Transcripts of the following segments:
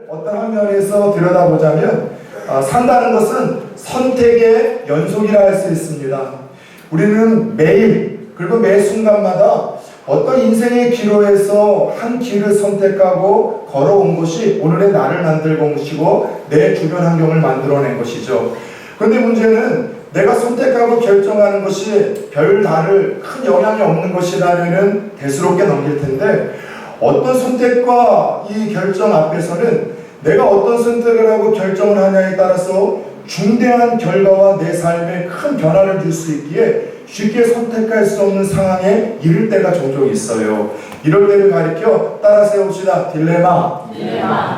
어떤 화면에서 들여다보자면 산다는 것은 선택의 연속이라 할 수 있습니다. 우리는 매일 그리고 매 순간마다 어떤 인생의 기로에서 한 길을 선택하고 걸어온 것이 오늘의 나를 만들고 것이고 내 주변 환경을 만들어낸 것이죠. 그런데 문제는 내가 선택하고 결정하는 것이 별다른 큰 영향이 없는 것이라면 대수롭게 넘길 텐데, 어떤 선택과 이 결정 앞에서는 내가 어떤 선택을 하고 결정을 하냐에 따라서 중대한 결과와 내 삶에 큰 변화를 줄 수 있기에 쉽게 선택할 수 없는 상황에 이를 때가 종종 있어요. 이럴 때를 가리켜 따라 세웁시다. 딜레마.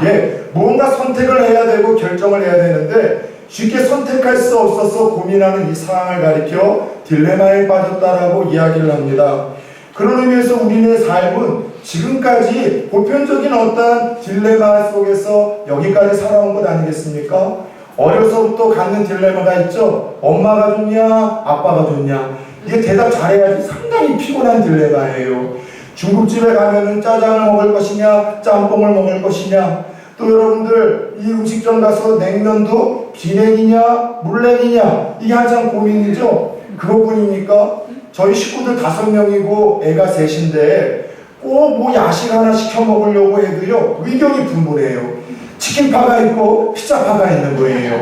예, 무언가 선택을 해야 되고 결정을 해야 되는데 쉽게 선택할 수 없어서 고민하는 이 상황을 가리켜 딜레마에 빠졌다라고 이야기를 합니다. 그런 의미에서 우리의 삶은 지금까지 보편적인 어떤 딜레마 속에서 여기까지 살아온 것 아니겠습니까? 어려서부터 갖는 딜레마가 있죠. 엄마가 좋냐, 아빠가 좋냐. 이게 대답 잘해야지 상당히 피곤한 딜레마예요. 중국집에 가면은 짜장을 먹을 것이냐, 짬뽕을 먹을 것이냐. 또 여러분들 이 음식점 가서 냉면도 비냉이냐, 물냉이냐. 이게 한참 고민이죠. 그것뿐입니까? 저희 식구들 5명이고 애가 3인데 꼭 뭐 야식 하나 시켜 먹으려고 해도요, 의견이 분분해요. 치킨파가 있고 피자파가 있는 거예요.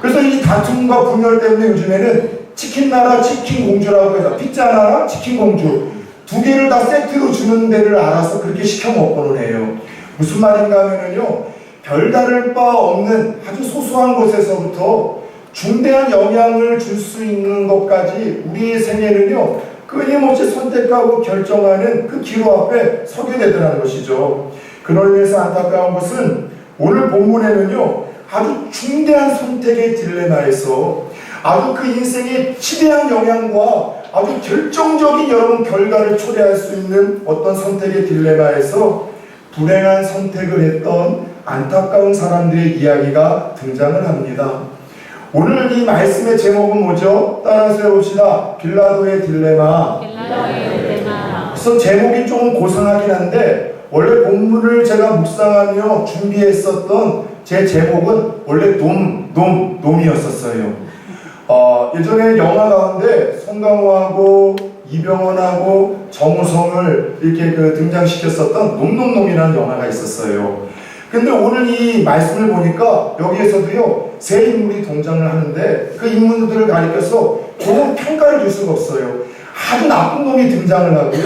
그래서 이 다툼과 분열 때문에 요즘에는 치킨나라 치킨공주라고 해서 피자나라 치킨공주 2개를 다 세트로 주는 데를 알아서 그렇게 시켜 먹고는 해요. 무슨 말인가 하면은요, 별다를 바 없는 아주 소소한 것에서부터 중대한 영향을 줄 수 있는 것까지 우리의 생애는요, 끊임없이 선택하고 결정하는 그 기로 앞에 서게 되더라는 것이죠. 그런 의미에서 안타까운 것은 오늘 본문에는요, 아주 중대한 선택의 딜레마에서 아주 그 인생에 치대한 영향과 아주 결정적인 여러분 결과를 초래할 수 있는 어떤 선택의 딜레마에서 불행한 선택을 했던 안타까운 사람들의 이야기가 등장을 합니다. 오늘 이 말씀의 제목은 뭐죠? 따라서 해봅시다. 빌라도의 딜레마. 그래서 제목이 조금 고상하긴 한데 원래 본문을 제가 묵상하며 준비했었던 제 제목은 원래 놈이었었어요. 예전에 영화 가운데 송강호하고 이병헌하고 정우성을 이렇게 등장시켰었던 놈이라는 영화가 있었어요. 근데 오늘 이 말씀을 보니까 여기에서도요, 세 인물이 등장을 하는데 그 인물들을 가리켜서 좋은 평가를 줄 수가 없어요. 아주 나쁜 놈이 등장을 하고요.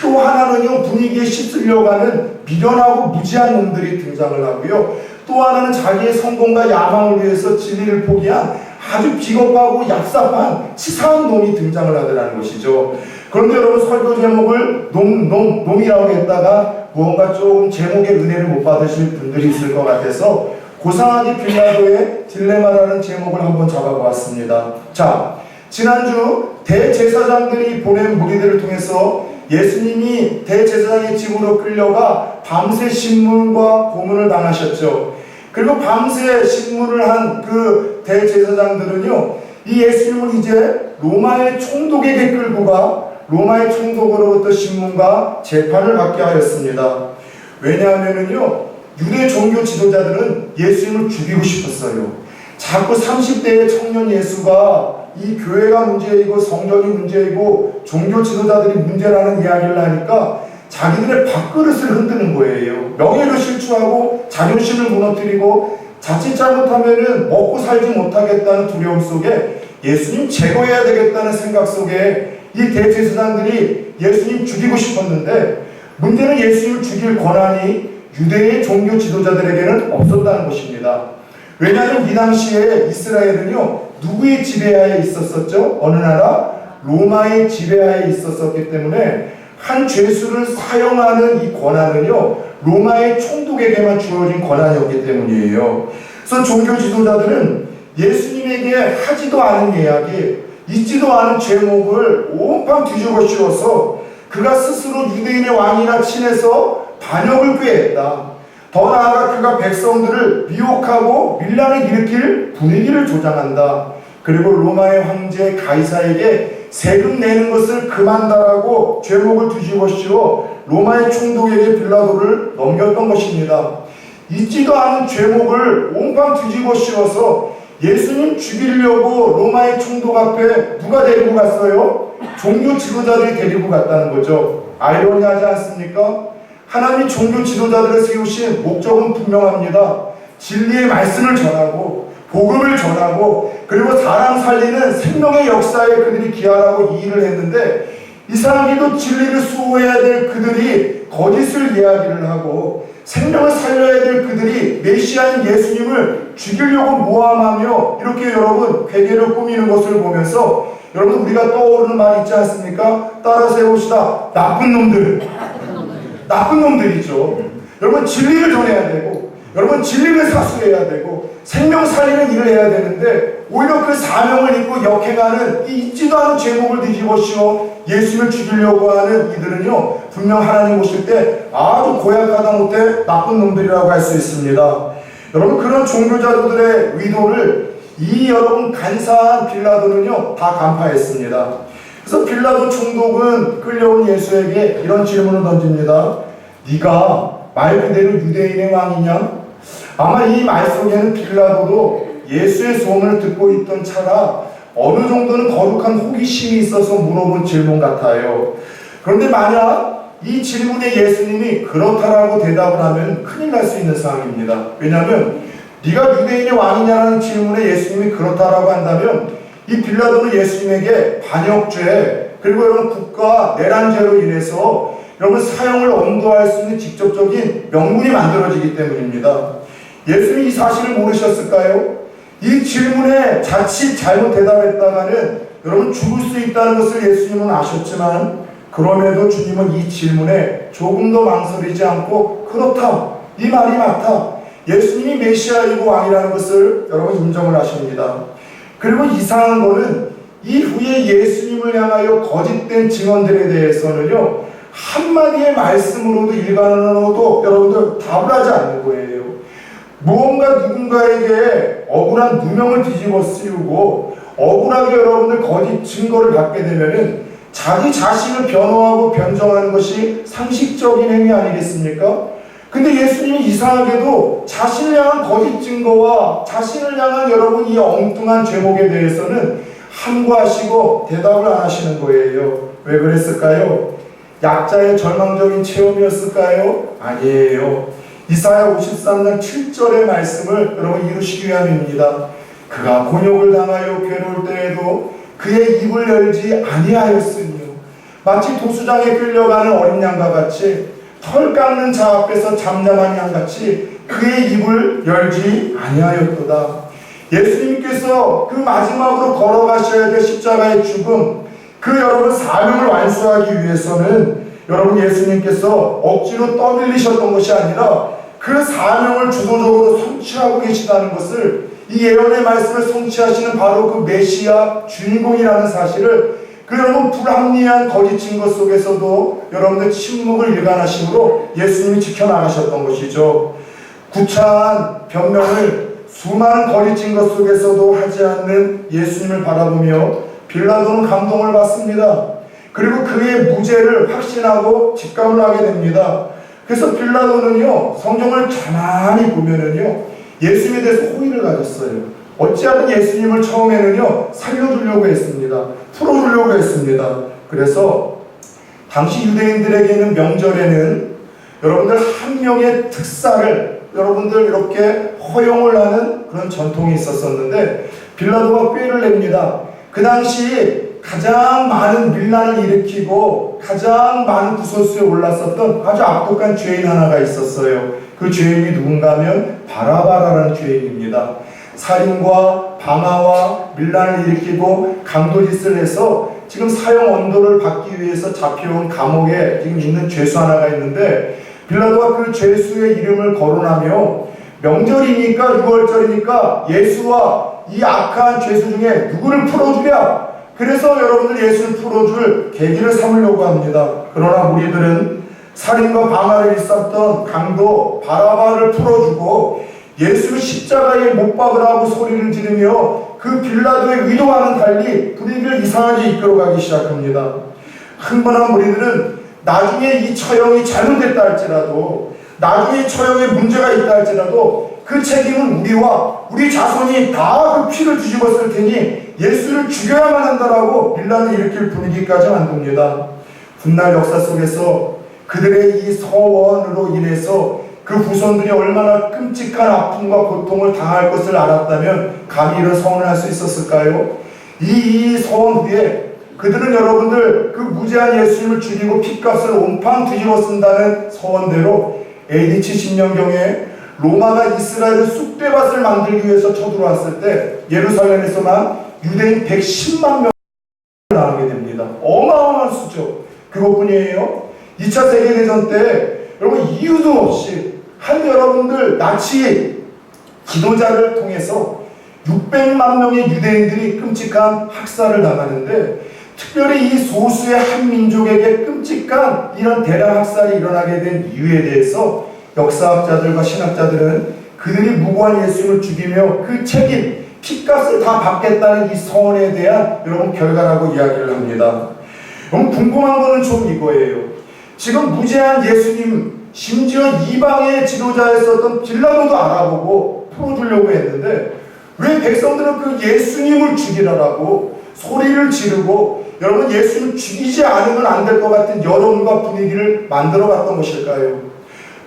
또 하나는요, 분위기에 휩쓸려고 하는 미련하고 무지한 놈들이 등장을 하고요. 또 하나는 자기의 성공과 야망을 위해서 진리를 포기한 아주 비겁하고 얍삽한 치사한 놈이 등장을 하더라는 것이죠. 그런데 여러분, 설교 제목을 놈이라고 했다가 무언가 조금 제목의 은혜를 못 받으실 분들이 있을 것 같아서 고상하게 빌라도의 딜레마라는 제목을 한번 잡아보았습니다. 자, 지난주 대제사장들이 보낸 무리들을 통해서 예수님이 대제사장의 집으로 끌려가 밤새 신문과 고문을 당하셨죠. 그리고 밤새 신문을 한 그 대제사장들은요, 이 예수님을 이제 로마의 총독에게 끌고 가 로마의 총독으로부터 신문과 재판을 받게 하였습니다. 왜냐하면요, 유대 종교 지도자들은 예수님을 죽이고 싶었어요. 자꾸 30대의 청년 예수가 이 교회가 문제이고 성전이 문제이고 종교 지도자들이 문제라는 이야기를 하니까 자기들의 밥그릇을 흔드는 거예요. 명예를 실추하고 자존심을 무너뜨리고 자칫 잘못하면은 먹고 살지 못하겠다는 두려움 속에 예수님 제거해야 되겠다는 생각 속에 이 대제사장들이 예수님 죽이고 싶었는데, 문제는 예수님을 죽일 권한이 유대의 종교 지도자들에게는 없었다는 것입니다. 왜냐하면 이 당시에 이스라엘은요, 누구의 지배하에 있었었죠? 어느 나라? 로마의 지배하에 있었었기 때문에 한 죄수를 사형하는 이 권한은요, 로마의 총독에게만 주어진 권한이었기 때문이에요. 그래서 종교 지도자들은 예수님에게 하지도 않은 이야기, 있지도 않은 죄목을 온판 뒤집어 씌워서 그가 스스로 유대인의 왕이나 친해서 반역을 꾀했다. 더 나아가 그가 백성들을 미혹하고 밀란을 일으킬 분위기를 조장한다. 그리고 로마의 황제 가이사에게 세금 내는 것을 그만다라고 죄목을 뒤집어 씌워 로마의 총독에게 빌라도를 넘겼던 것입니다. 있지도 않은 죄목을 온팡 뒤집어 씌워서 예수님 죽이려고 로마의 총독 앞에 누가 데리고 갔어요? 종교 지도자들이 데리고 갔다는 거죠. 아이러니하지 않습니까? 하나님이 종교 지도자들을 세우신 목적은 분명합니다. 진리의 말씀을 전하고 복음을 전하고 그리고 사람 살리는 생명의 역사에 그들이 기하라고 이 일을 했는데, 이상하게도 진리를 수호해야 될 그들이 거짓을 이야기를 하고 생명을 살려야 될 그들이 메시아인 예수님을 죽이려고 모함하며 이렇게 여러분 괴계를 꾸미는 것을 보면서 여러분 우리가 떠오르는 말 있지 않습니까? 따라서 해봅시다. 나쁜 놈들. 나쁜 놈들이죠. 여러분 진리를 전해야 되고 여러분 진리를 사수해야 되고 생명 살리는 일을 해야 되는데, 오히려 그 사명을 입고 역행하는 이 있지도 않은 제목을 뒤집어 씌워 예수를 죽이려고 하는 이들은요, 분명 하나님 보실 때 아주 고약하다 못해 나쁜 놈들이라고 할 수 있습니다. 여러분 그런 종교자들의 의도를 이 여러분 간사한 빌라도는요 다 간파했습니다. 그래서 빌라도 총독은 끌려온 예수에게 이런 질문을 던집니다. 네가 말 그대로 유대인의 왕이냐? 아마 이 말 속에는 빌라도도 예수의 소문을 듣고 있던 차라 어느 정도는 거룩한 호기심이 있어서 물어본 질문 같아요. 그런데 만약 이 질문에 예수님이 그렇다라고 대답을 하면 큰일 날 수 있는 상황입니다. 왜냐하면 네가 유대인의 왕이냐라는 질문에 예수님이 그렇다라고 한다면 이 빌라도는 예수님에게 반역죄 그리고 여러분 국가 내란죄로 인해서 여러분 사형을 엄도할 수 있는 직접적인 명분이 만들어지기 때문입니다. 예수님이 이 사실을 모르셨을까요? 이 질문에 자칫 잘못 대답했다가는 여러분 죽을 수 있다는 것을 예수님은 아셨지만, 그럼에도 주님은 이 질문에 조금 더 망설이지 않고 그렇다, 이 말이 맞다, 예수님이 메시아이고 왕이라는 것을 여러분 인정을 하십니다. 그리고 이상한 거는 이후에 예수님을 향하여 거짓된 증언들에 대해서는요 한마디의 말씀으로도 일관으로도 여러분들 답을 하지 않는 거예요. 무언가 누군가에게 억울한 누명을 뒤집어 씌우고 억울하게 여러분들 거짓 증거를 갖게 되면은 자기 자신을 변호하고 변정하는 것이 상식적인 행위 아니겠습니까? 근데 예수님이 이상하게도 자신을 향한 거짓 증거와 자신을 향한 여러분 이 엉뚱한 죄목에 대해서는 함구하시고 대답을 안 하시는 거예요. 왜 그랬을까요? 약자의 절망적인 체험이었을까요? 아니에요. 이사야 53장 7절의 말씀을 여러분 이루시기 위함입니다. 그가 곤욕을 당하여 괴로울 때에도 그의 입을 열지 아니하였으며, 마치 도수장에 끌려가는 어린 양과 같이 털 깎는 자 앞에서 잠잠한 양같이 그의 입을 열지 아니하였도다. 예수님께서 그 마지막으로 걸어가셔야 될 십자가의 죽음, 그 여러분 사명을 완수하기 위해서는 여러분 예수님께서 억지로 떠밀리셨던 것이 아니라 그 사명을 주도적으로 성취하고 계시다는 것을, 이 예언의 말씀을 성취하시는 바로 그 메시아 주인공이라는 사실을 그 여러분 불합리한 거짓 증거 속에서도 여러분들 침묵을 일관하심으로 예수님이 지켜나가셨던 것이죠. 구차한 변명을 수많은 거짓 증거 속에서도 하지 않는 예수님을 바라보며 빌라도는 감동을 받습니다. 그리고 그의 무죄를 확신하고 직감을 하게 됩니다. 그래서 빌라도는요 성경을 가만히 보면은요 예수님에 대해서 호의를 가졌어요. 어찌하든 예수님을 처음에는요 살려주려고 했습니다. 풀어주려고 했습니다. 그래서 당시 유대인들에게는 명절에는 여러분들 한 명의 특사를 여러분들 이렇게 허용을 하는 그런 전통이 있었었는데, 빌라도가 꾀를 냅니다. 그 당시 가장 많은 밀란을 일으키고 가장 많은 구설수에 올랐었던 아주 악독한 죄인 하나가 있었어요. 그 죄인이 누군가 하면 바라바라는 죄인입니다. 살인과 방화와 밀란을 일으키고 강도짓을 해서 지금 사형 언도를 받기 위해서 잡혀온 감옥에 지금 있는 죄수 하나가 있는데, 빌라도가 그 죄수의 이름을 거론하며 명절이니까 6월절이니까 예수와 이 악한 죄수 중에 누구를 풀어주랴. 그래서 여러분들 예수를 풀어줄 계기를 삼으려고 합니다. 그러나 우리들은 살인과 방화를 일삼던 강도 바라바를 풀어주고 예수를 십자가에 못 박으라고 소리를 지르며 그 빌라도의 의도와는 달리 분위기를 이상하게 이끌어가기 시작합니다. 흥분한 우리들은 나중에 이 처형이 잘못됐다 할지라도, 나중에 처형에 문제가 있다 할지라도 그 책임은 우리와 우리 자손이 다 그 피를 뒤집었을 테니 예수를 죽여야만 한다라고 밀란을 일으킬 분위기까지 만듭니다. 훗날 역사 속에서 그들의 이 서원으로 인해서 그 후손들이 얼마나 끔찍한 아픔과 고통을 당할 것을 알았다면 감히 이런 서원을 할 수 있었을까요? 이 서원 후에 그들은 여러분들 그 무죄한 예수님을 죽이고 핏값을 온팡 뒤집어 쓴다는 서원대로 AD 70년경에 로마가 이스라엘의 쑥대밭을 만들기 위해서 쳐들어왔을 때 예루살렘에서만 유대인 110만 명이 나오게 됩니다. 어마어마한 수죠. 그것뿐이에요. 2차 세계대전 때 여러분 이유도 없이 여러분들 나치 지도자를 통해서 600만 명의 유대인들이 끔찍한 학살을 당하는데, 특별히 이 소수의 한 민족에게 끔찍한 이런 대량 학살이 일어나게 된 이유에 대해서 역사학자들과 신학자들은 그들이 무고한 예수님을 죽이며 그 책임, 핏값을 다 받겠다는 이 서원에 대한 여러분 결과라고 이야기를 합니다. 여러분 궁금한 거는 좀 이거예요. 지금 무죄한 예수님, 심지어 이방의 지도자였었던 빌라도도 알아보고 풀어주려고 했는데 왜 백성들은 그 예수님을 죽이라라고 소리를 지르고 여러분 예수님 죽이지 않으면 안 될 것 같은 여론과 분위기를 만들어 갔던 것일까요?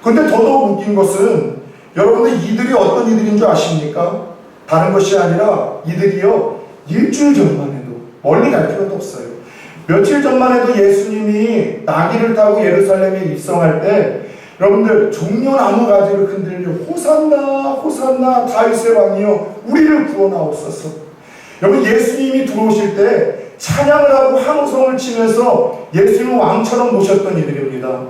근데 더더욱 웃긴 것은 여러분들 이들이 어떤 이들인 줄 아십니까? 다른 것이 아니라 이들이요 일주일 전만 해도, 멀리 갈 필요도 없어요, 며칠 전만 해도 예수님이 나귀를 타고 예루살렘에 입성할 때 여러분들 종려나무 가지를 흔들며 호산나 호산나 다윗의 왕이여 우리를 구원하옵소서. 여러분 예수님이 들어오실 때 찬양을 하고 환호성을 치면서 예수님을 왕처럼 모셨던 이들입니다.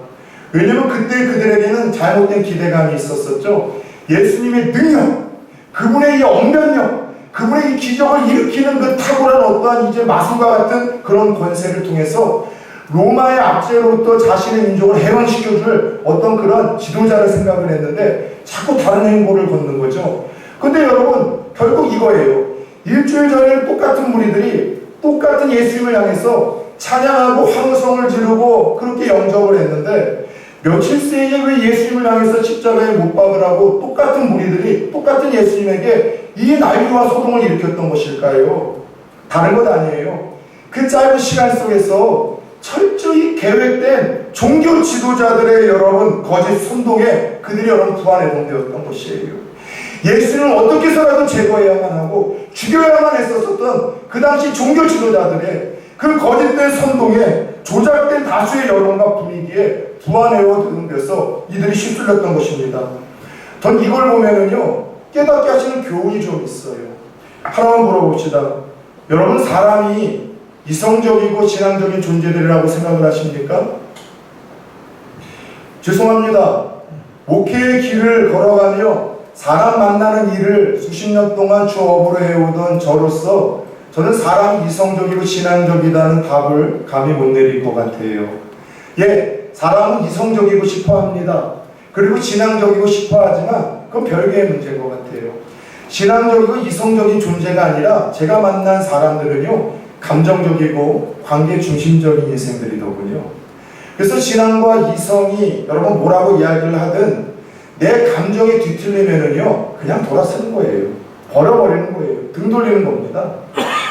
왜냐하면 그때 그들에게는 잘못된 기대감이 있었었죠. 예수님의 능력, 그분의 이 언변력, 그분의 이 기적을 일으키는 그 탁월한 어떠한 이제 마술과 같은 그런 권세를 통해서 로마의 압제로부터 자신의 민족을 해방시켜줄 어떤 그런 지도자를 생각을 했는데 자꾸 다른 행보를 걷는 거죠. 근데 여러분 결국 이거예요. 일주일 전에 똑같은 무리들이 똑같은 예수님을 향해서 찬양하고 환호성을 지르고 그렇게 영접을 했는데 며칠 새에 왜 예수님을 향해서 십자가에 못 박으라고 똑같은 무리들이 똑같은 예수님에게 이 난리와 소동을 일으켰던 것일까요? 다른 것 아니에요. 그 짧은 시간 속에서 철저히 계획된 종교 지도자들의 여러분 거짓 선동에 그들이 여러분 부안해동되었던 것이에요. 예수님을 어떻게 해서라도 제거해야만 하고 죽여야만 했었던 그 당시 종교 지도자들의 그 거짓된 선동에 조작된 다수의 여론과 분위기에 부안해동돼서 이들이 휩쓸렸던 것입니다. 전 이걸 보면은요 깨닫게 하시는 교훈이 좀 있어요. 하나만 물어봅시다. 여러분 사람이 이성적이고 신앙적인 존재들이라고 생각을 하십니까? 죄송합니다. 목회의 길을 걸어가며 사람 만나는 일을 수십 년 동안 주업으로 해오던 저로서 저는 사람이 이성적이고 신앙적이다는 답을 감히 못 내릴 것 같아요. 예, 사람은 이성적이고 싶어 합니다. 그리고 신앙적이고 싶어 하지만 그건 별개의 문제인 것 같아요. 신앙적이고 이성적인 존재가 아니라 제가 만난 사람들은요 감정적이고 관계 중심적인 인생들이더군요. 그래서 신앙과 이성이 여러분 뭐라고 이야기를 하든 내 감정이 뒤틀리면은요 그냥 돌아서는 거예요. 버려버리는 거예요. 등 돌리는 겁니다.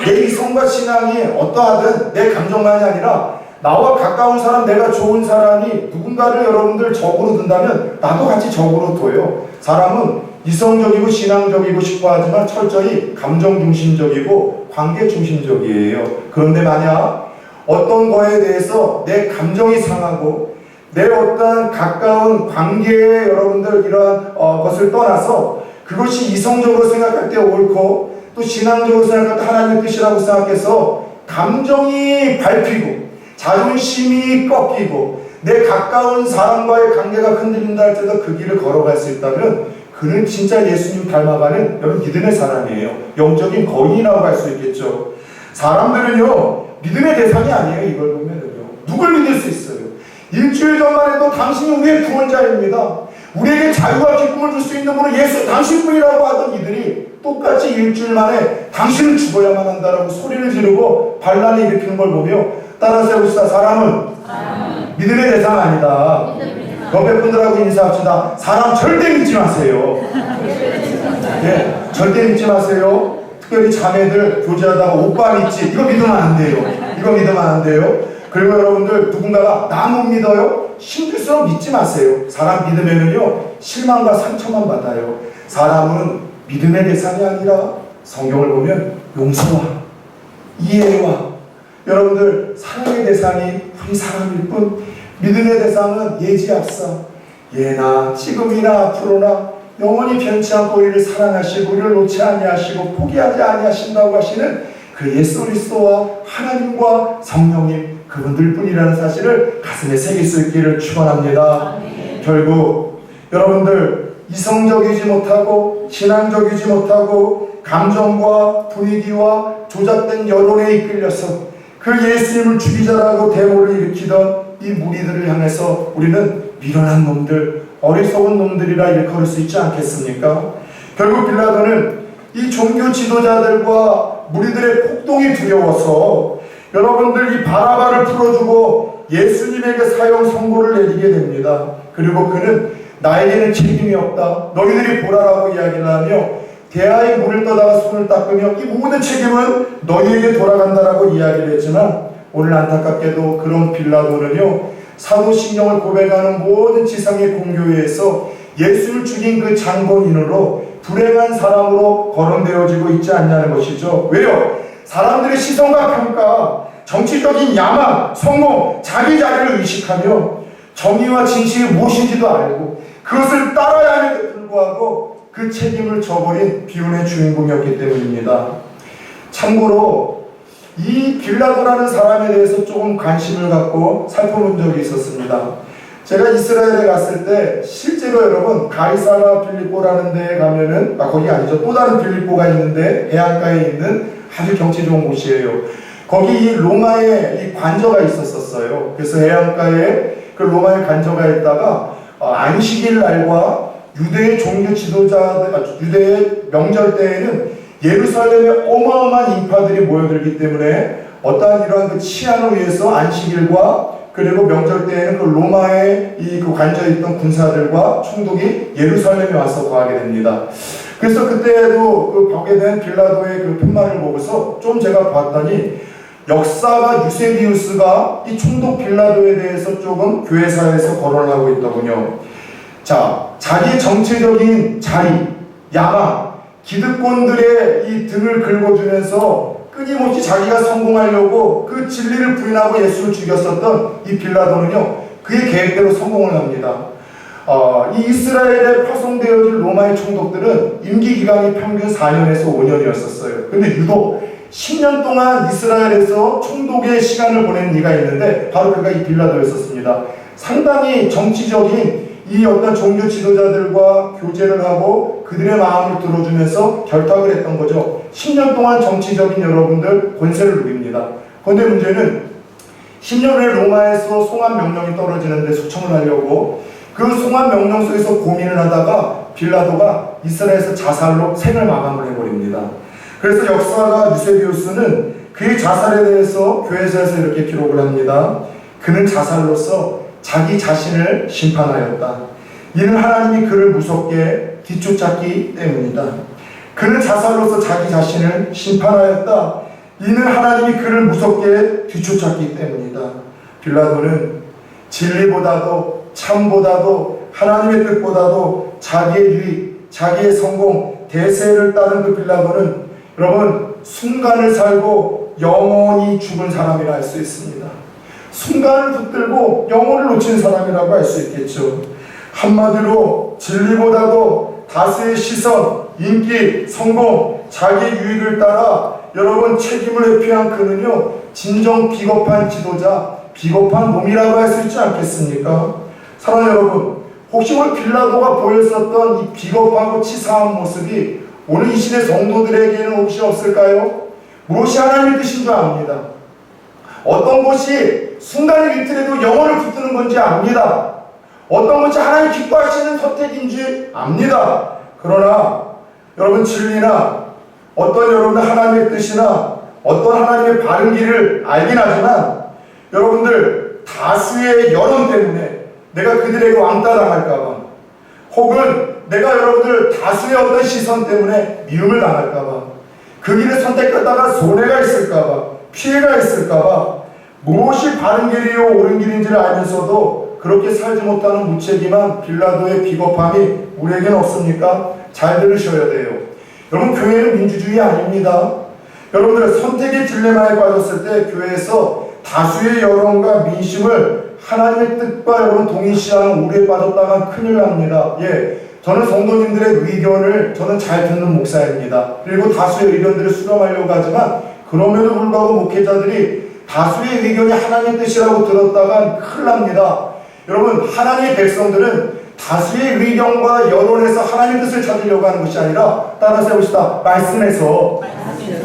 내 이성과 신앙이 어떠하든 내 감정만이 아니라 나와 가까운 사람, 내가 좋은 사람이 누군가를 여러분들 적으로 둔다면 나도 같이 적으로 둬요. 사람은 이성적이고 신앙적이고 싶어 하지만 철저히 감정 중심적이고 관계 중심적이에요. 그런데 만약 어떤 거에 대해서 내 감정이 상하고 내 어떤 가까운 관계에 여러분들 이러한 것을 떠나서 그것이 이성적으로 생각할 때 옳고 또 신앙적으로 생각할 때 하나님의 뜻이라고 생각해서 감정이 밟히고 자존심이 꺾이고 내 가까운 사람과의 관계가 흔들린다 할 때도 그 길을 걸어갈 수 있다면 그는 진짜 예수님 닮아가는 여러분 믿음의 사람이에요. 영적인 거인이라고 할 수 있겠죠. 사람들은요 믿음의 대상이 아니에요. 이걸 보면은요 누굴 믿을 수 있어요? 일주일 전만 해도 당신이 우리의 구원자입니다. 우리에게 자유와 기쁨을 줄 수 있는 분은 예수 당신뿐이라고 하던 이들이 똑같이 일주일 만에 당신은 죽어야만 한다라고 소리를 지르고 반란을 일으키는 걸 보며 따라서 해봅시다. 사람은 믿음의 대상 아니다. 옆에 분들하고 인사합시다. 사람 절대 믿지 마세요. 예, 절대 믿지 마세요. 특별히 자매들 교제하다가 오빠 믿지, 이거 믿으면 안 돼요. 이거 믿으면 안 돼요. 그리고 여러분들 누군가가 나 못 믿어요? 힘들수록 믿지 마세요. 사람 믿으면은요 실망과 상처만 받아요. 사람은 믿음의 대상이 아니라 성경을 보면 용서와 이해와 여러분들 사랑의 대상이 우리 사람일 뿐, 믿음의 대상은 예지합사 예나 지금이나 앞으로나 영원히 변치 않고 우리를 사랑하시고 우리를 놓지 아니하시고 포기하지 아니하신다고 하시는 그 예수 그리스도와 하나님과 성령님 그분들 뿐이라는 사실을 가슴에 새길 수 있기를 축원합니다. 결국 여러분들 이성적이지 못하고 신앙적이지 못하고 감정과 분위기와 조작된 여론에 이끌려서 그 예수님을 죽이자라고 데모를 일으키던 이 무리들을 향해서 우리는 미련한 놈들, 어리석은 놈들이라 일컬을 수 있지 않겠습니까? 결국 빌라도는 이 종교 지도자들과 무리들의 폭동이 두려워서 여러분들 이 바라바를 풀어주고 예수님에게 사형 선고를 내리게 됩니다. 그리고 그는 나에게는 책임이 없다, 너희들이 보라라고 이야기를 하며 대야에 물을 떠다가 손을 닦으며 이 모든 책임은 너희에게 돌아간다라고 이야기를 했지만 오늘 안타깝게도 그런 빌라도는요 사도신경을 고백하는 모든 지상의 공교회에서 예수를 죽인 그 장본인으로 불행한 사람으로 거론되어지고 있지 않냐는 것이죠. 왜요? 사람들의 시선과 평가, 정치적인 야망, 성공, 자기 자리를 의식하며 정의와 진실이 무엇인지도 알고 그것을 따라야 함에도 불구하고 그 책임을 져버린 비운의 주인공이었기 때문입니다. 참고로 이 빌라도라는 사람에 대해서 조금 관심을 갖고 살펴본 적이 있었습니다. 제가 이스라엘에 갔을 때 실제로 여러분 가이사라 빌립보라는 데에 가면은 거기 아니죠, 또 다른 빌립보가 있는데 해안가에 있는 아주 경치 좋은 곳이에요. 거기 이 로마의 이 관저가 있었어요. 그래서 해안가에 그 로마의 관저가 있다가 안식일 날과 유대의 종교 지도자들, 유대의 명절 때에는 예루살렘에 어마어마한 인파들이 모여들기 때문에 어떠한 이러한 그 치안을 위해서 안식일과 그리고 명절 때에는 그 로마의 그 관저에 있던 군사들과 총독이 예루살렘에 와서 거하게 됩니다. 그래서 그때에도 그 보게 된 빌라도의 그 편말을 보고서 좀 제가 봤더니 역사가 유세비우스가 이 총독 빌라도에 대해서 조금 교회사에서 거론을 하고 있더군요. 자, 자기 정치적인 자리, 야망, 기득권들의 이 등을 긁어주면서 끊임없이 자기가 성공하려고 그 진리를 부인하고 예수를 죽였었던 이 빌라도는요 그의 계획대로 성공을 합니다. 이 이스라엘에 파송되어질 로마의 총독들은 임기 기간이 평균 4년에서 5년이었었어요. 근데 유독 10년 동안 이스라엘에서 총독의 시간을 보낸 이가 있는데 바로 그가 이 빌라도였었습니다. 상당히 정치적인 이 어떤 종교 지도자들과 교제를 하고 그들의 마음을 들어주면서 결탁을 했던 거죠. 10년 동안 정치적인 여러분들 권세를 누립니다. 그런데 문제는 10년 후에 로마에서 송환 명령이 떨어지는데 숙청을 하려고 그 송환 명령 속에서 고민을 하다가 빌라도가 이스라엘에서 자살로 생을 마감을 해버립니다. 그래서 역사가 유세비우스는 그의 자살에 대해서 교회사에서 이렇게 기록을 합니다. 그는 자살로서 자기 자신을 심판하였다. 이는 하나님이 그를 무섭게 뒤쫓았기 때문이다. 그는 자살로서 자기 자신을 심판하였다. 이는 하나님이 그를 무섭게 뒤쫓았기 때문이다. 빌라도는 진리보다도 참보다도 하나님의 뜻보다도 자기의 유익, 자기의 성공, 대세를 따른 그 빌라도는 여러분 순간을 살고 영원히 죽은 사람이라 할 수 있습니다. 순간을 붙들고 영혼을 놓친 사람이라고 할 수 있겠죠. 한마디로 진리보다도 다수의 시선, 인기, 성공, 자기 유익을 따라 여러분 책임을 회피한 그는요 진정 비겁한 지도자, 비겁한 놈이라고 할 수 있지 않겠습니까? 사랑하는 여러분, 혹시 오늘 빌라도가 보였었던 이 비겁하고 치사한 모습이 오늘 이 시대 성도들에게는 혹시 없을까요? 무엇이 하나님의 뜻인 줄 압니다. 어떤 것이 순간의 일틀에도 영혼을 붙드는 건지 압니다. 어떤 것이 하나님 기뻐하시는 선택인지 압니다. 그러나 여러분 진리나 어떤 여러분의 하나님의 뜻이나 어떤 하나님의 바른 길을 알긴 하지만 여러분들 다수의 여론 때문에 내가 그들에게 왕따 당할까봐, 혹은 내가 여러분들 다수의 어떤 시선 때문에 미움을 당할까봐, 그 길을 선택했다가 손해가 있을까봐, 피해가 있을까봐, 무엇이 바른 길이요 옳은 길인지를 알면서도 그렇게 살지 못하는 무책임한 빌라도의 비겁함이 우리에게는 없습니까? 잘 들으셔야 돼요. 여러분, 교회는 민주주의 아닙니다. 여러분들 선택의 딜레마에 빠졌을 때 교회에서 다수의 여론과 민심을 하나님의 뜻과 여러분 동일시하는 우리에 빠졌다면 큰일 납니다. 저는 성도님들의 의견을 저는 잘 듣는 목사입니다. 그리고 다수의 의견들을 수렴하려고 하지만 그럼에도 불구하고 목회자들이 다수의 의견이 하나님의 뜻이라고 들었다간 큰일 납니다. 여러분, 하나님의 백성들은 다수의 의견과 여론에서 하나님의 뜻을 찾으려고 하는 것이 아니라, 따라서 해봅시다. 말씀에서.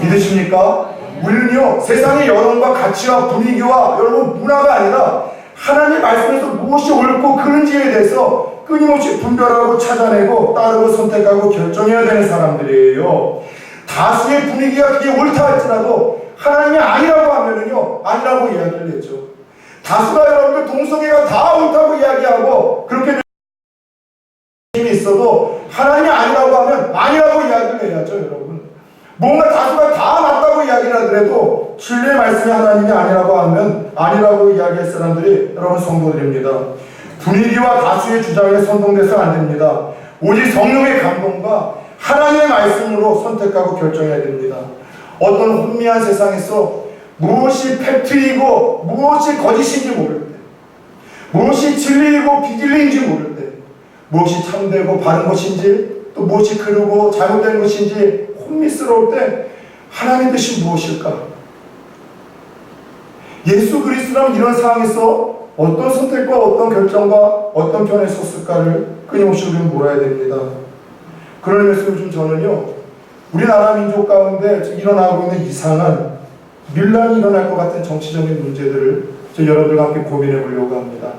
믿으십니까? 우리는요, 세상의 여론과 가치와 분위기와 여러분 문화가 아니라 하나님의 말씀에서 무엇이 옳고 그른지에 대해서 끊임없이 분별하고 찾아내고 따르고 선택하고 결정해야 되는 사람들이에요. 다수의 분위기가 그게 옳다 할지라도 하나님이 아니라고 하면은요, 아니라고 이야기를 했죠. 다수가 여러분들 동성애가 다 옳다고 이야기하고 그렇게 힘이 있어도 하나님이 아니라고 하면 아니라고 이야기를 해야죠, 여러분. 뭔가 다수가 다 맞다고 이야기를 하더라도 진리의 말씀이 하나님이 아니라고 하면 아니라고 이야기할 사람들이 여러분 성도들입니다. 분위기와 다수의 주장에 선동돼서 안 됩니다. 오직 성령의 감동과 하나님의 말씀으로 선택하고 결정해야 됩니다. 어떤 혼미한 세상에서 무엇이 팩트이고 무엇이 거짓인지 모를 때, 무엇이 진리이고 비진리인지 모를 때, 무엇이 참되고 바른 것인지 또 무엇이 그르고 잘못된 것인지 혼미스러울 때 하나님의 뜻이 무엇일까? 예수 그리스도라면 이런 상황에서 어떤 선택과 어떤 결정과 어떤 편에 섰을까를 끊임없이 우리는 물어야 됩니다. 그런 의미에서 요즘 저는요, 우리나라 민족 가운데 일어나고 있는 이상한 밀란이 일어날 것 같은 정치적인 문제들을 여러분들과 함께 고민해 보려고 합니다.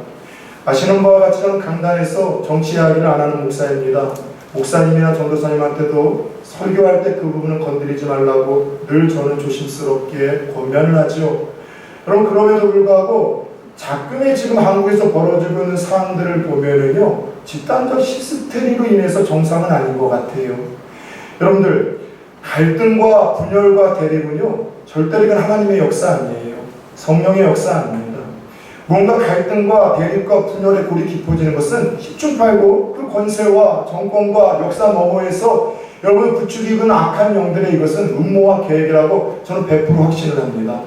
아시는 바와 같이 저는 강단에서 정치 이야기를 안 하는 목사입니다. 목사님이나 전도사님한테도 설교할 때 그 부분을 건드리지 말라고 늘 저는 조심스럽게 권면을 하죠. 여러분, 그럼에도 불구하고 자꾸의 지금 한국에서 벌어지고 있는 상황들을 보면은요, 집단적 히스테리로 인해서 정상은 아닌 것 같아요. 여러분들, 갈등과 분열과 대립은요, 절대로 이건 하나님의 역사 아니에요. 성령의 역사 아닙니다. 뭔가 갈등과 대립과 분열의 골이 깊어지는 것은 십중팔구 그 권세와 정권과 역사 너머에서 여러분 부추기는 악한 영들의 이것은 음모와 계획이라고 저는 100% 확신을 합니다.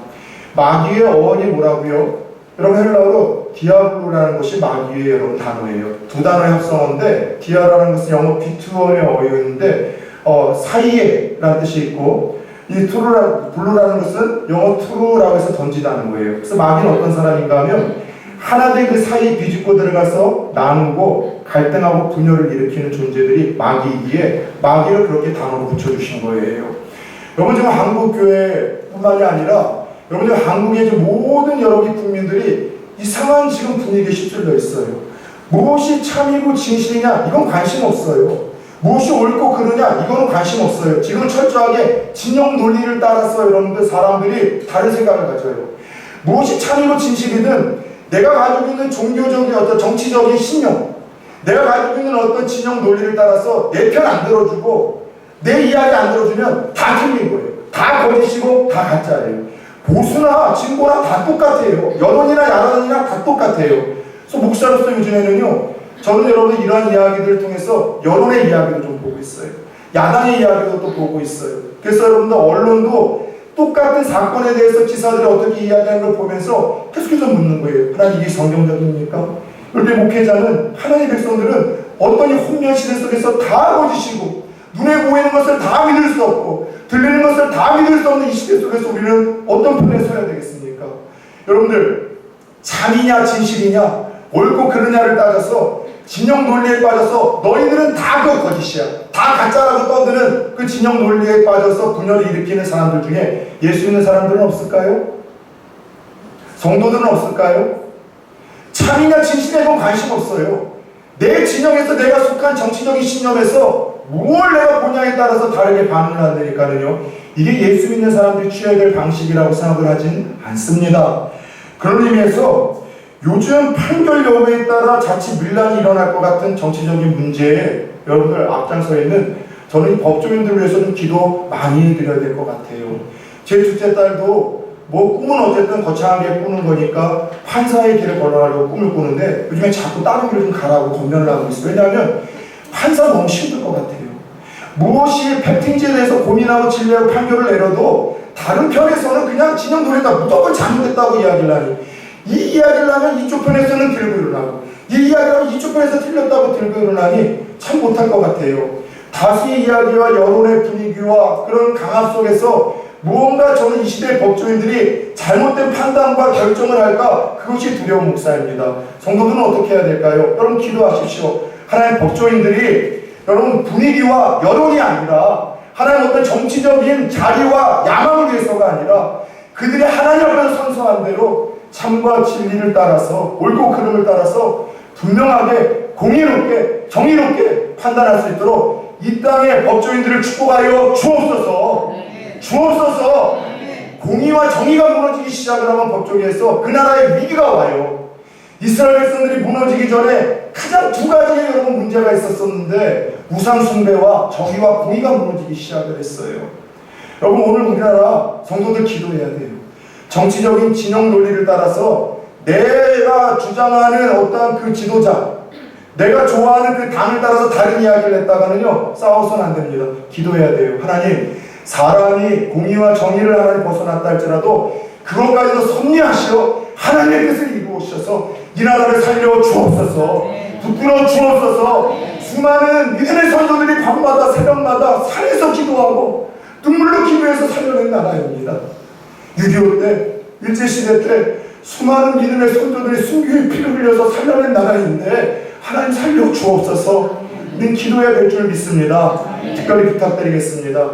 마귀의 어원이 뭐라고요? 여러분, 헬라어로 디아블로라는 것이 마귀의 여러분 단어예요. 두 단어의 합성어인데, 디아라는 것은 영어 비투어의 어휘인데 사이에라는 뜻이 있고, 이 블루라는 것은 영어 트루라고 해서 던지다는 거예요. 그래서 마귀는 어떤 사람인가 하면 하나 된 그 사이에 비집고 들어가서 나누고 갈등하고 분열을 일으키는 존재들이 마귀이기에 마귀를 그렇게 단어로 붙여주신 거예요. 여러분, 지금 한국교회뿐만이 아니라 여러분, 한국의 모든 여러 국민들이 이상한 지금 분위기에 휩쓸려 있어요. 무엇이 참이고 진실이냐, 이건 관심 없어요. 무엇이 옳고 그르냐, 이거는 관심 없어요. 지금 철저하게 진영 논리를 따라서 여러분들 사람들이 다른 생각을 가져요. 무엇이 참이고 진실이든 내가 가지고 있는 종교적인 어떤 정치적인 신념, 내가 가지고 있는 어떤 진영 논리를 따라서 내 편 안 들어주고 내 이야기 안 들어주면 다 틀린 거예요. 다 거짓이고 다 가짜예요. 보수나 진보나 다 똑같아요. 여론이나 야론이나 다 똑같아요. 그래서 목사로서 요즘에는요, 저는 여러분 이러한 이야기들을 통해서 여론의 이야기도 좀 보고 있어요. 야당의 이야기도 또 보고 있어요. 그래서 여러분들 언론도 똑같은 사건에 대해서 기사들이 어떻게 이야기하는 걸 보면서 계속해서 묻는 거예요. 하나님, 이게 성경적입니까? 그런데 목회자는, 하나님의 백성들은 어떤 이 혼미한 시대 속에서 다 거짓이고 눈에 보이는 것을 다 믿을 수 없고 들리는 것을 다 믿을 수 없는 이 시대 속에서 우리는 어떤 편에 서야 되겠습니까? 여러분들, 참이냐 진실이냐 옳고 그르냐를 따져서 진영 논리에 빠져서 너희들은 다 그 거짓이야, 다 가짜라고 떠드는 그 진영 논리에 빠져서 분열을 일으키는 사람들 중에 예수 믿는 사람들은 없을까요? 성도들은 없을까요? 참이냐 진실에 건 관심 없어요. 내 진영에서 내가 속한 정치적인 신념에서 무엇을 내가 보냐에 따라서 다르게 반응을 한다니까요. 이게 예수 믿는 사람들이 취해야 될 방식이라고 생각을 하진 않습니다. 그런 의미에서 요즘 판결 여부에 따라 자칫 밀란이 일어날 것 같은 정치적인 문제에 여러분들 앞장서 있는 저는 이 법조인들을 위해서 좀 기도 많이 해드려야 될 것 같아요. 제 둘째 딸도 뭐 꿈은 어쨌든 거창하게 꾸는 거니까 판사의 길을 걸어가려고 꿈을 꾸는데 요즘에 자꾸 다른 길을 좀 가라고 권면을 하고 있어요. 왜냐하면 판사 너무 힘들 것 같아요. 무엇이 팩팅지에 대해서 고민하고 진리하고 판결을 내려도 다른 편에서는 그냥 진영 돌렸다 무조건 잘못했다고 이야기를 하니, 이 이야기를 하면 이쪽 편에서는 들고 일어나고 이 이야기를 하면 이쪽 편에서 틀렸다고 들고 일어나니 참 못할 것 같아요. 다수의 이야기와 여론의 분위기와 그런 강압 속에서 무언가 저는 이 시대의 법조인들이 잘못된 판단과 결정을 할까, 그것이 두려운 목사입니다. 성도들은 어떻게 해야 될까요? 여러분 기도하십시오. 하나님 법조인들이 여러분 분위기와 여론이 아니라 하나님 어떤 정치적인 자리와 야망을 위해서가 아니라 그들이 하나님 앞에서 선서한 대로 참과 진리를 따라서 옳고 그름을 따라서 분명하게 공의롭게 정의롭게 판단할 수 있도록 이 땅의 법조인들을 축복하여 주옵소서. 주옵소서. 공의와 정의가 무너지기 시작을 하면 법조계에서 그 나라의 위기가 와요. 이스라엘 백성들이 무너지기 전에 가장 두 가지의 여러분 문제가 있었었는데 우상 숭배와 정의와 공의가 무너지기 시작을 했어요. 여러분 오늘 우리나라 성도들 기도해야 돼요. 정치적인 진영 논리를 따라서 내가 주장하는 어떤 그 지도자, 내가 좋아하는 그 당을 따라서 다른 이야기를 했다가는요 싸워서는 안 됩니다. 기도해야 돼요. 하나님, 사람이 공의와 정의를 하나님 벗어났다 할지라도 그것까지도 섭리하시어 하나님의 뜻을 이루어주셔서 이 나라를 살려 주옵소서. 붙들어 주옵소서. 수많은 믿음의 성도들이 밤마다 새벽마다 산에서 기도하고 눈물로 기도해서 살려낸 나라입니다. 6.25 때, 일제시대 때 수많은 믿음의 성도들이 순교의 피를 흘려서 살려낸 나라인데 하나님 살려 주옵소서. 는 기도해야 될 줄 믿습니다. 특별히 부탁드리겠습니다.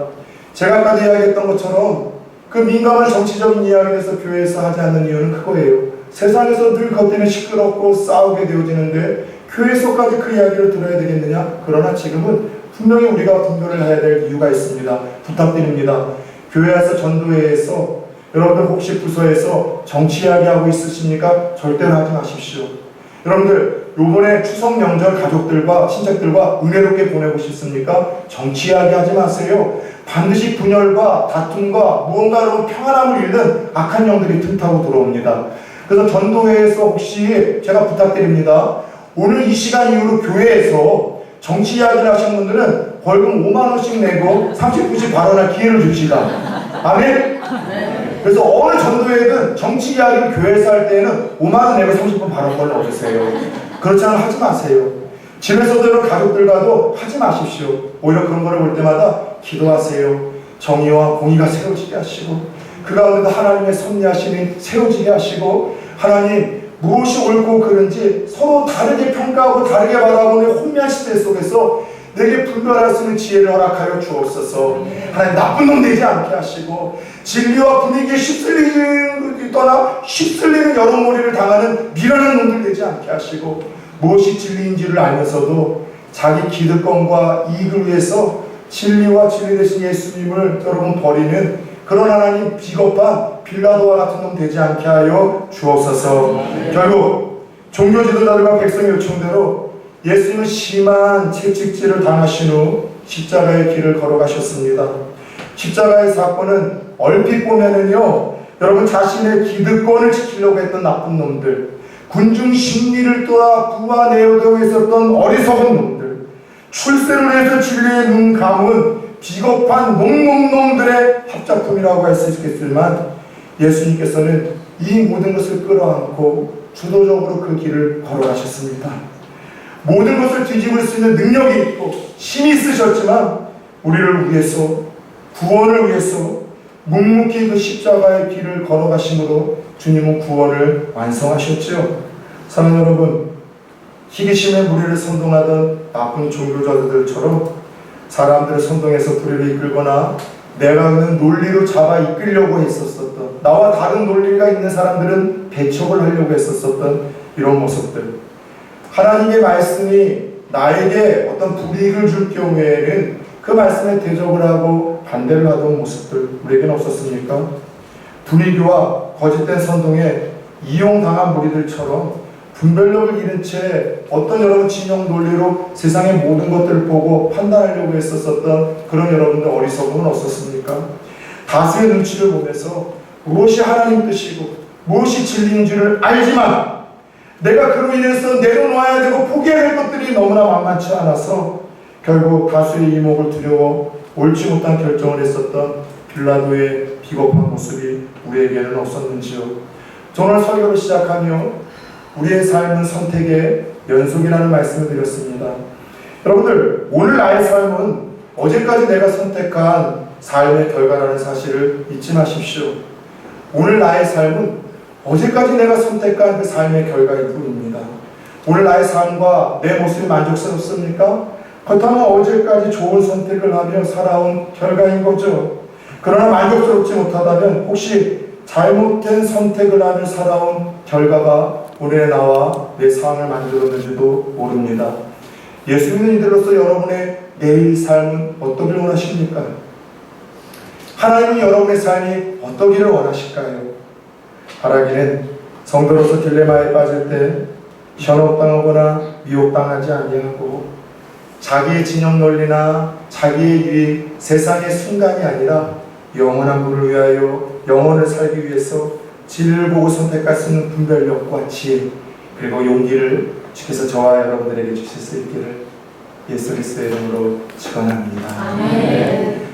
제가 아까 이야기했던 것처럼 그 민감한 정치적인 이야기에서 교회에서 하지 않는 이유는 그거예요. 세상에서 늘 겉에는 시끄럽고 싸우게 되어지는데 교회에서까지 그 이야기를 들어야 되겠느냐? 그러나 지금은 분명히 우리가 분별을 해야 될 이유가 있습니다. 부탁드립니다. 교회에서 전도회에서 여러분들 혹시 부서에서 정치 이야기하고 있으십니까? 절대로 하지 마십시오. 여러분들 요번에 추석 명절 가족들과 친척들과 은혜롭게 보내고 싶습니까? 정치 이야기하지 마세요. 반드시 분열과 다툼과 무언가 여러분 평안함을 잃는 악한 영들이 틈타고 들어옵니다. 그래서 전도회에서 혹시 제가 부탁드립니다. 오늘 이 시간 이후로 교회에서 정치 이야기를 하시는 분들은 벌금 5만원씩 내고 30분씩 발언할 기회를 줍시다. 아멘? 그래서 어느 전도회든 정치 이야기를 교회에서 할 때는 5만원 내고 30분 발언권을 얻으세요. 그렇지 않으면 하지 마세요. 집에서도 가족들과도 하지 마십시오. 오히려 그런 거를 볼 때마다 기도하세요. 정의와 공의가 세워지게 하시고 그 가운데도 하나님의 섭리하심이 세워지게 하시고 하나님 무엇이 옳고 그른지 서로 다르게 평가하고 다르게 바라보는 혼미한 시대 속에서 내게 분별할 수 있는 지혜를 허락하여 주옵소서. 하나님 나쁜 놈 되지 않게 하시고 진리와 분위기에 휩쓸리는 떠나 휩쓸리는 여론몰이를 당하는 미련한 놈들 되지 않게 하시고 무엇이 진리인지를 알면서도 자기 기득권과 이익을 위해서 진리와 진리 대신 예수님을 여러분 버리는 그런 하나님 비겁한 빌라도와 같은 놈 되지 않게 하여 주옵소서. 결국 종교 지도자들과 백성의 요청대로 예수님은 심한 채찍질을 당하신 후 십자가의 길을 걸어가셨습니다. 십자가의 사건은 얼핏 보면은요 여러분 자신의 기득권을 지키려고 했던 나쁜 놈들, 군중 심리를 떠나 부와 내어되고 있었던 어리석은 놈들, 출세를 해서 진리의 눈 감은 비겁한 몽롱놈들의 합작품이라고 할 수 있겠지만 예수님께서는 이 모든 것을 끌어안고 주도적으로 그 길을 걸어가셨습니다. 모든 것을 뒤집을 수 있는 능력이 있고 힘이 있으셨지만 우리를 위해서 구원을 위해서 묵묵히 그 십자가의 길을 걸어가심으로 주님은 구원을 완성하셨죠. 사랑하는 여러분, 희귀심의 무리를 선동하던 나쁜 종교자들처럼 사람들을 선동해서 불의를 이끌거나 내가 있는 논리로 잡아 이끌려고 했었었던, 나와 다른 논리가 있는 사람들은 배척을 하려고 했었었던 이런 모습들, 하나님의 말씀이 나에게 어떤 불이익을 줄 경우에는 그 말씀에 대적을 하고 반대를 하던 모습들 우리에게는 없었습니까? 분위기와 거짓된 선동에 이용당한 무리들처럼 분별력을 잃은 채 어떤 여러분 진영 논리로 세상의 모든 것들을 보고 판단하려고 했었던 그런 여러분들 어리석음은 없었습니까? 다수의 눈치를 보면서 무엇이 하나님 뜻이고 무엇이 진리인 줄을 알지만 내가 그로 인해서 내려놓아야 되고 포기해야 할 것들이 너무나 만만치 않아서 결국 다수의 이목을 두려워 옳지 못한 결정을 했었던 빌라도의 비겁한 모습이 우리에게는 없었는지요. 오늘 설교를 시작하며 우리의 삶은 선택의 연속이라는 말씀을 드렸습니다. 여러분들, 오늘 나의 삶은 어제까지 내가 선택한 삶의 결과라는 사실을 잊지 마십시오. 오늘 나의 삶은 어제까지 내가 선택한 그 삶의 결과일 뿐입니다. 오늘 나의 삶과 내 모습이 만족스럽습니까? 그렇다면 어제까지 좋은 선택을 하며 살아온 결과인 거죠. 그러나 만족스럽지 못하다면 혹시 잘못된 선택을 하며 살아온 결과가 오늘의 나와 내 상황을 만들었는지도 모릅니다. 예수 믿는 이들로서 여러분의 내일 삶은 어떠기를 원하십니까? 하나님은 여러분의 삶이 어떠기를 원하실까요? 바라기는 성도로서 딜레마에 빠질 때 현혹당하거나 미혹당하지 아니하고 자기의 진영 논리나 자기의 유익, 세상의 순간이 아니라 영원한 분을 위하여 영혼을 살기 위해서 진리를 보고 선택할 수 있는 분별력과 지혜 그리고 용기를 주께서 저와 여러분들에게 주실 수 있기를 예수 그리스도의 이름으로 축원합니다. 아멘.